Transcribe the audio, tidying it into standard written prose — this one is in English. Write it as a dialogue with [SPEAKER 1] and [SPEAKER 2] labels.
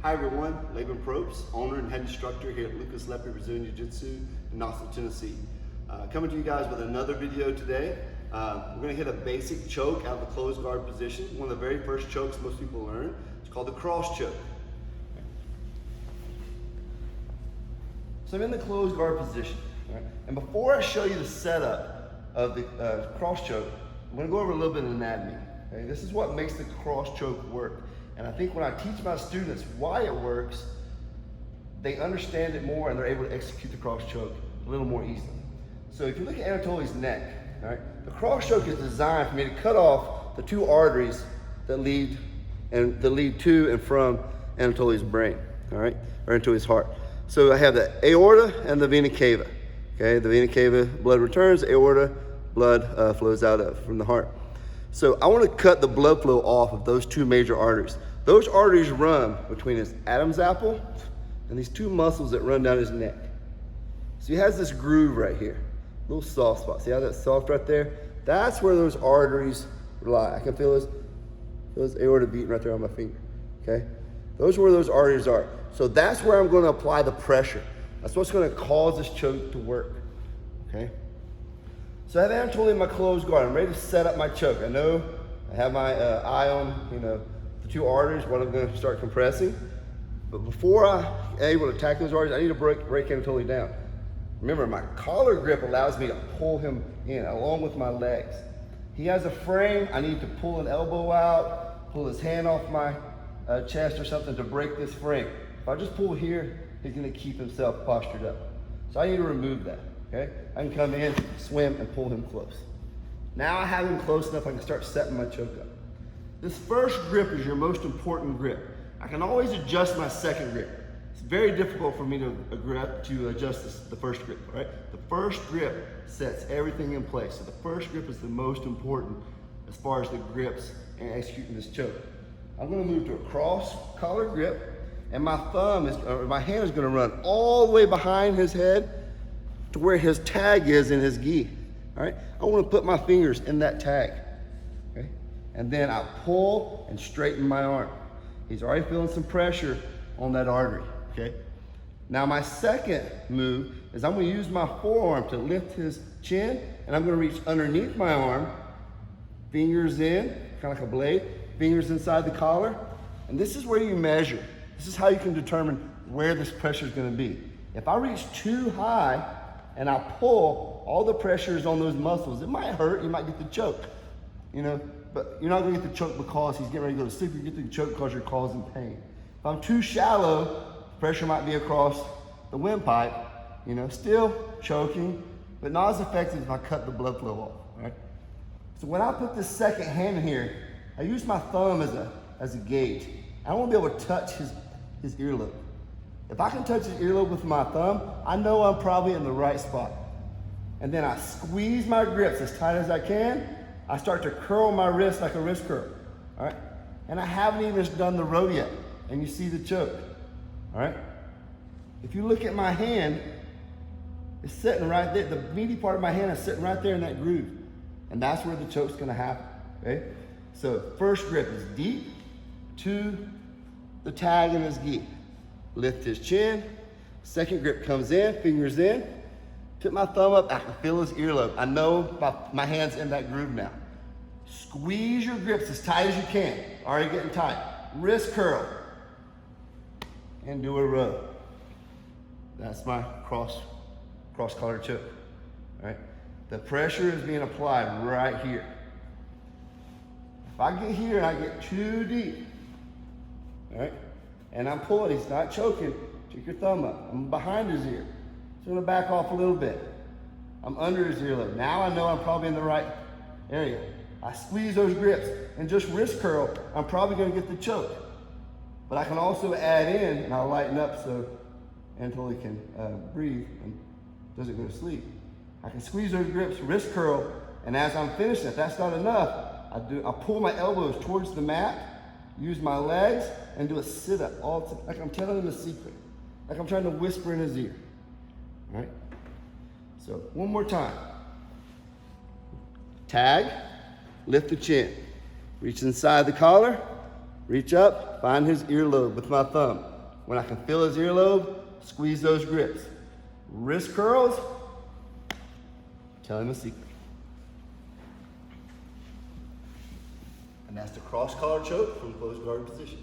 [SPEAKER 1] Hi everyone, Laban Probst, owner and head instructor here at Lucas Leppy Brazilian Jiu Jitsu in Knoxville, Tennessee. Coming to you guys with another video today. We're going to hit a basic choke out of the closed guard position. One of the very first chokes most people learn. It's called the cross choke. So I'm in the closed guard position. Right? And before I show you the setup of the cross choke, I'm going to go over a little bit of anatomy. Okay? This is what makes the cross choke work. And I think when I teach my students why it works, they understand it more and they're able to execute the cross choke a little more easily. So if you look at Anatoly's neck, all right, the cross choke is designed for me to cut off the two arteries that lead to and from Anatoly's brain, all right, or into his heart. So I have the aorta and the vena cava. Okay, the vena cava, blood returns, aorta, blood flows out of from the heart. So I want to cut the blood flow off of those two major arteries. Those arteries run between his Adam's apple and these two muscles that run down his neck. So he has this groove right here, little soft spot. See how that's soft right there? That's where those arteries lie. I can feel those aorta beating right there on my finger, okay? Those are where those arteries are. So that's where I'm going to apply the pressure. That's what's going to cause this choke to work, okay? So I have Anatoly in my closed guard. I'm ready to set up my choke. I know I have my eye on, the two arteries, what I'm going to start compressing. But before I'm able to attack those arteries, I need to break Anatoly down. Remember, my collar grip allows me to pull him in along with my legs. He has a frame. I need to pull an elbow out, pull his hand off my chest or something to break this frame. If I just pull here, he's going to keep himself postured up. So I need to remove that, okay? I can come in, swim, and pull him close. Now I have him close enough I can start setting my choke up. This first grip is your most important grip. I can always adjust my second grip. It's very difficult for me to adjust the first grip, right? The first grip sets everything in place. So the first grip is the most important as far as the grips and executing this choke. I'm going to move to a cross collar grip, and my hand is going to run all the way behind his head to where his tag is in his gi. All right? I want to put my fingers in that tag. Okay? And then I pull and straighten my arm. He's already feeling some pressure on that artery. Okay? Now my second move is I'm going to use my forearm to lift his chin, and I'm going to reach underneath my arm, fingers in, kind of like a blade, fingers inside the collar, and this is where you measure. This is how you can determine where this pressure is going to be. If I reach too high and I pull, all the pressure is on those muscles. It might hurt, you might get the choke, but you're not going to get the choke because he's getting ready to go to sleep. You get the choke because you're causing pain. If I'm too shallow, pressure might be across the windpipe, still choking, but not as effective if I cut the blood flow off, right? So when I put this second hand in here, I use my thumb as a gauge. I want to be able to touch his earlobe. If I can touch his earlobe with my thumb, I know I'm probably in the right spot. And then I squeeze my grips as tight as I can. I start to curl my wrist like a wrist curl, all right? And I haven't even done the row yet, and you see the choke, all right? If you look at my hand, it's sitting right there. The meaty part of my hand is sitting right there in that groove. And that's where the choke's gonna happen, okay? So first grip is deep to the tag in his gi. Lift his chin. Second grip comes in, fingers in. Put my thumb up, I can feel his earlobe. I know my hand's in that groove now. Squeeze your grips as tight as you can. Already getting tight. Wrist curl. And do a row. That's my cross collar choke, all right? The pressure is being applied right here. If I get here and I get too deep, all right, and I'm pulling, he's not choking, take your thumb up. I'm behind his ear. So I'm gonna back off a little bit. I'm under his earlobe. Now I know I'm probably in the right area. I squeeze those grips and just wrist curl, I'm probably gonna get the choke. But I can also add in, and I'll lighten up so Anatoly can breathe and doesn't go to sleep. I can squeeze those grips, wrist curl, and as I'm finishing, if that's not enough, I pull my elbows towards the mat, use my legs, and do a sit-up, like I'm telling him a secret, like I'm trying to whisper in his ear, all right? So one more time. Tag, lift the chin, reach inside the collar, reach up, find his earlobe with my thumb. When I can feel his earlobe, squeeze those grips. Wrist curls, tell him a secret. And that's the cross collar choke from closed guard position.